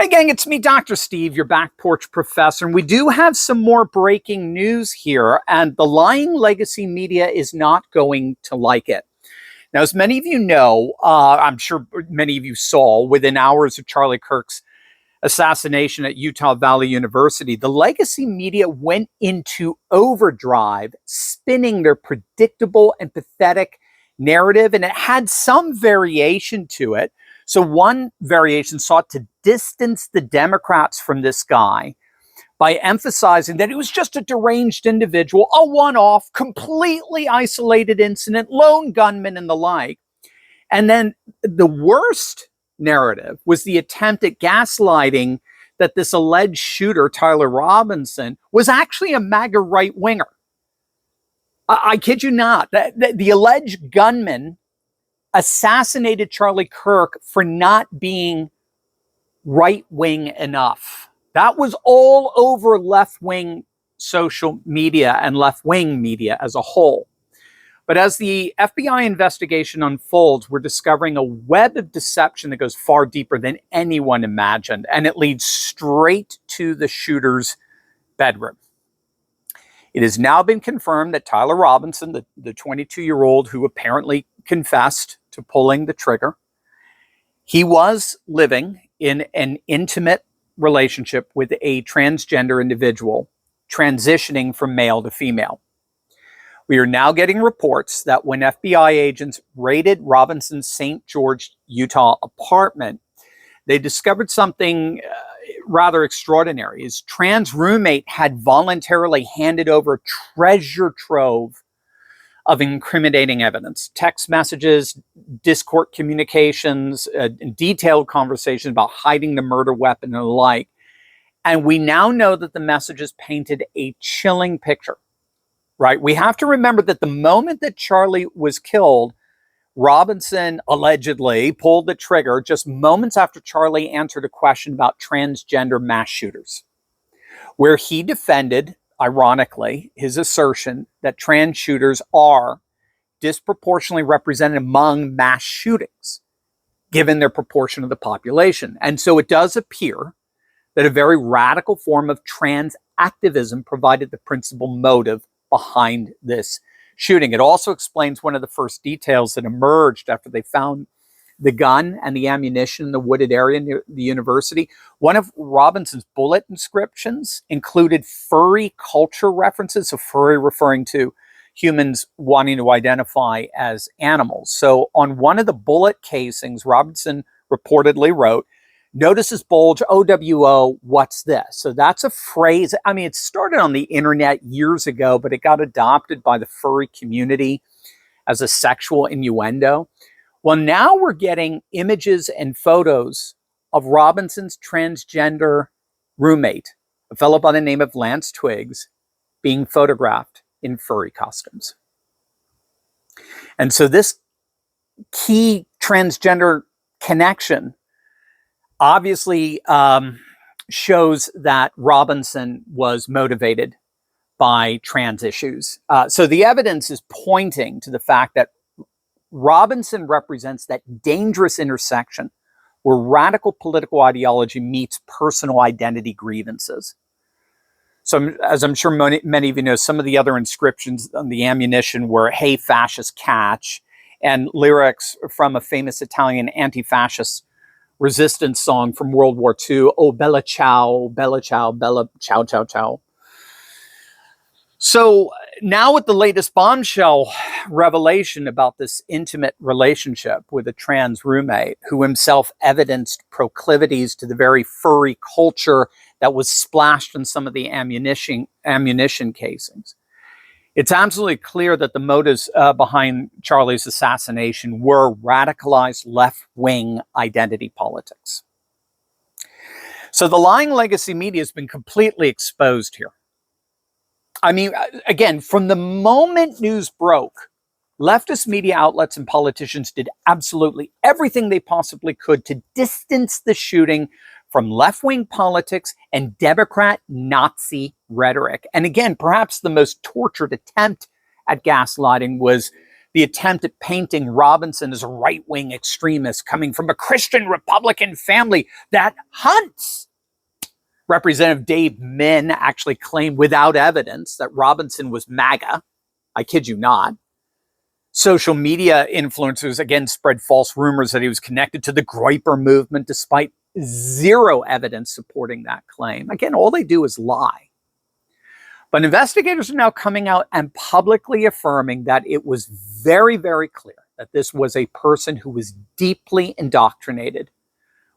Hey gang, it's me, Dr. Steve, your back porch professor, and we do have some more breaking news here, and the lying legacy media is not going to like it. Now, as many of you know, I'm sure many of you saw, within hours of Charlie Kirk's assassination at Utah Valley University, the legacy media went into overdrive, spinning their predictable and pathetic narrative, and it had some variation to it. So one variation sought to distance the Democrats from this guy by emphasizing that it was just a deranged individual, a one-off, completely isolated incident, lone gunman and the like. And then the worst narrative was the attempt at gaslighting that this alleged shooter, Tyler Robinson, was actually a MAGA right-winger. I kid you not. The alleged gunman assassinated Charlie Kirk for not being right-wing enough. That was all over left-wing social media and left-wing media as a whole. But as the FBI investigation unfolds, we're discovering a web of deception that goes far deeper than anyone imagined, and it leads straight to the shooter's bedroom. It has now been confirmed that Tyler Robinson, the 22-year-old who apparently confessed to pulling the trigger, he was living in an intimate relationship with a transgender individual, transitioning from male to female. We are now getting reports that when FBI agents raided Robinson's St. George, Utah apartment, they discovered something rather extraordinary. His trans roommate had voluntarily handed over a treasure trove of incriminating evidence, text messages, Discord communications, detailed conversations about hiding the murder weapon and the like. And we now know that the messages painted a chilling picture, right? We have to remember that the moment that Charlie was killed, Robinson allegedly pulled the trigger just moments after Charlie answered a question about transgender mass shooters, where he defended, ironically, his assertion that trans shooters are disproportionately represented among mass shootings, given their proportion of the population. And so it does appear that a very radical form of trans activism provided the principal motive behind this shooting. It also explains one of the first details that emerged after they found the gun and the ammunition in the wooded area near the university. One of Robinson's bullet inscriptions included furry culture references, so furry referring to humans wanting to identify as animals. So on one of the bullet casings, Robinson reportedly wrote, "Notice this bulge, OWO, what's this?" So that's a phrase. I mean, it started on the internet years ago, but it got adopted by the furry community as a sexual innuendo. Well, now we're getting images and photos of Robinson's transgender roommate, a fellow by the name of Lance Twiggs, being photographed in furry costumes. And so this key transgender connection obviously shows that Robinson was motivated by trans issues. So the evidence is pointing to the fact that Robinson represents that dangerous intersection where radical political ideology meets personal identity grievances. So as I'm sure many of you know, some of the other inscriptions on the ammunition were, "Hey, fascist, catch," and lyrics from a famous Italian anti-fascist resistance song from World War II, "Oh, bella ciao, bella ciao, bella ciao, ciao, ciao." So now with the latest bombshell revelation about this intimate relationship with a trans roommate who himself evidenced proclivities to the very furry culture that was splashed in some of the ammunition casings, it's absolutely clear that the motives behind Charlie's assassination were radicalized left-wing identity politics. So the lying legacy media has been completely exposed here. I mean, again, from the moment news broke, leftist media outlets and politicians did absolutely everything they possibly could to distance the shooting from left-wing politics and Democrat Nazi rhetoric. And again, perhaps the most tortured attempt at gaslighting was the attempt at painting Robinson as a right-wing extremist coming from a Christian Republican family that hunts. Representative Dave Min actually claimed without evidence that Robinson was MAGA. I kid you not. Social media influencers again spread false rumors that he was connected to the Groyper movement despite zero evidence supporting that claim. Again, all they do is lie. But investigators are now coming out and publicly affirming that it was very, very clear that this was a person who was deeply indoctrinated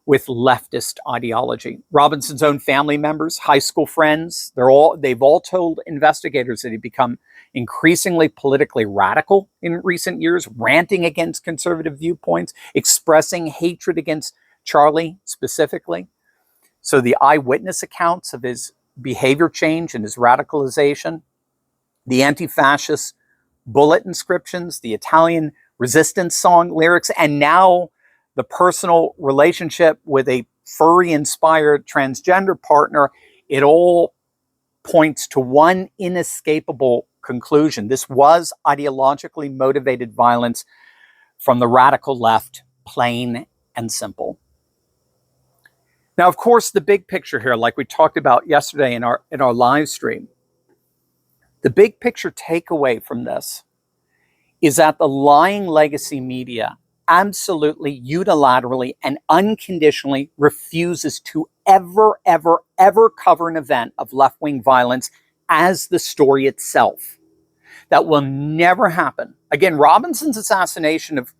with leftist ideology. Robinson's own family members, high school friends, they've all told investigators that he'd become increasingly politically radical in recent years, ranting against conservative viewpoints, expressing hatred against Charlie specifically. So the eyewitness accounts of his behavior change and his radicalization, the anti-fascist bullet inscriptions, the Italian resistance song lyrics, and now the personal relationship with a furry-inspired transgender partner, it all points to one inescapable conclusion. This was ideologically motivated violence from the radical left, plain and simple. Now, of course, the big picture here, like we talked about yesterday in our live stream, the big picture takeaway from this is that the lying legacy media absolutely unilaterally and unconditionally refuses to ever cover an event of left-wing violence as the story itself. That will never happen. Again, Robinson's assassination of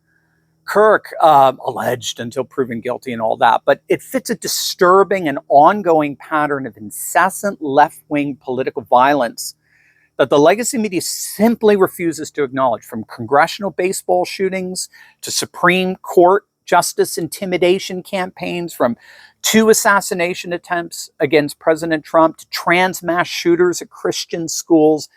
Kirk, alleged until proven guilty and all that, but it fits a disturbing and ongoing pattern of incessant left-wing political violence that the legacy media simply refuses to acknowledge, from congressional baseball shootings to Supreme Court justice intimidation campaigns, from 2 assassination attempts against President Trump to trans mass shooters at Christian schools.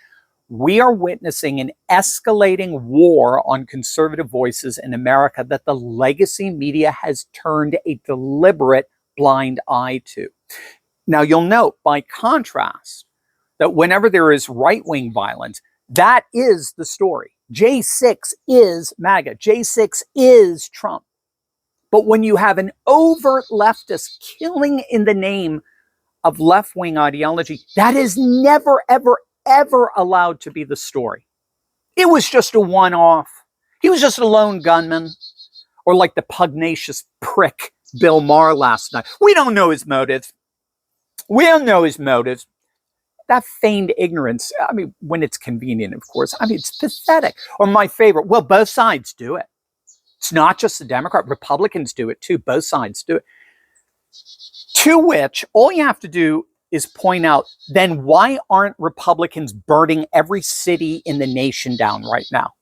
We are witnessing an escalating war on conservative voices in America that the legacy media has turned a deliberate blind eye to. Now, you'll note, by contrast, that whenever there is right-wing violence, that is the story. J6 is MAGA. J6 is Trump. But when you have an overt leftist killing in the name of left-wing ideology, that is never, ever allowed to be the story. It was just a one-off. He was just a lone gunman, or like the pugnacious prick Bill Maher last night. We don't know his motives. We don't know his motives. That feigned ignorance, I mean, when it's convenient, of course, I mean, it's pathetic. Or my favorite, well, both sides do it. It's not just the Democrat, Republicans do it too. Both sides do it. To which, all you have to do is point out, then why aren't Republicans burning every city in the nation down right now?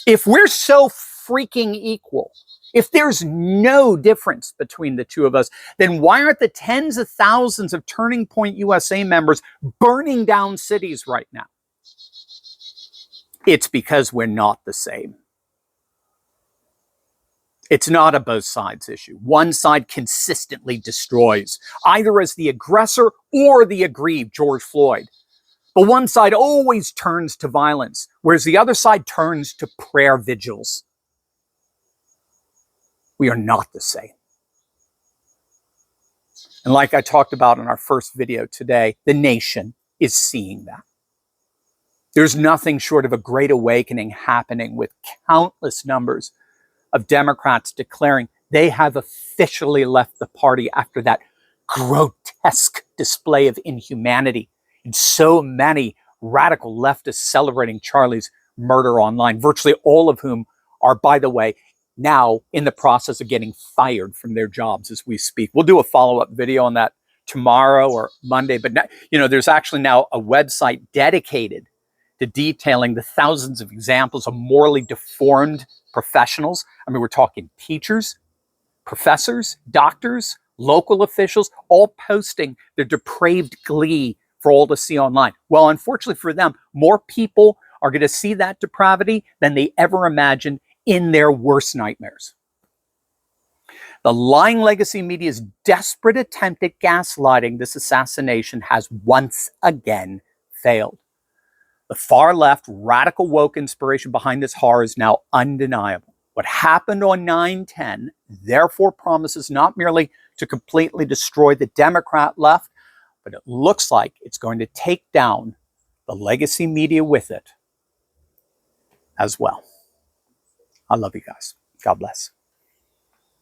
If we're so freaking equal, if there's no difference between the two of us, then why aren't the tens of thousands of Turning Point USA members burning down cities right now? It's because we're not the same. It's not a both sides issue. One side consistently destroys, either as the aggressor or the aggrieved, George Floyd. But one side always turns to violence, whereas the other side turns to prayer vigils. We are not the same. And like I talked about in our first video today, the nation is seeing that. There's nothing short of a great awakening happening, with countless numbers of Democrats declaring they have officially left the party after that grotesque display of inhumanity, and so many radical leftists celebrating Charlie's murder online, virtually all of whom are, by the way, now in the process of getting fired from their jobs as we speak. We'll do a follow-up video on that tomorrow or Monday, but there's actually now a website dedicated to detailing the thousands of examples of morally deformed professionals. I mean, we're talking teachers, professors, doctors, local officials, all posting their depraved glee for all to see online. Well, unfortunately for them, more people are going to see that depravity than they ever imagined in their worst nightmares. The lying legacy media's desperate attempt at gaslighting this assassination has once again failed. The far left, radical woke inspiration behind this horror is now undeniable. What happened on 9/10 therefore promises not merely to completely destroy the Democrat left, but it looks like it's going to take down the legacy media with it as well. I love you guys. God bless.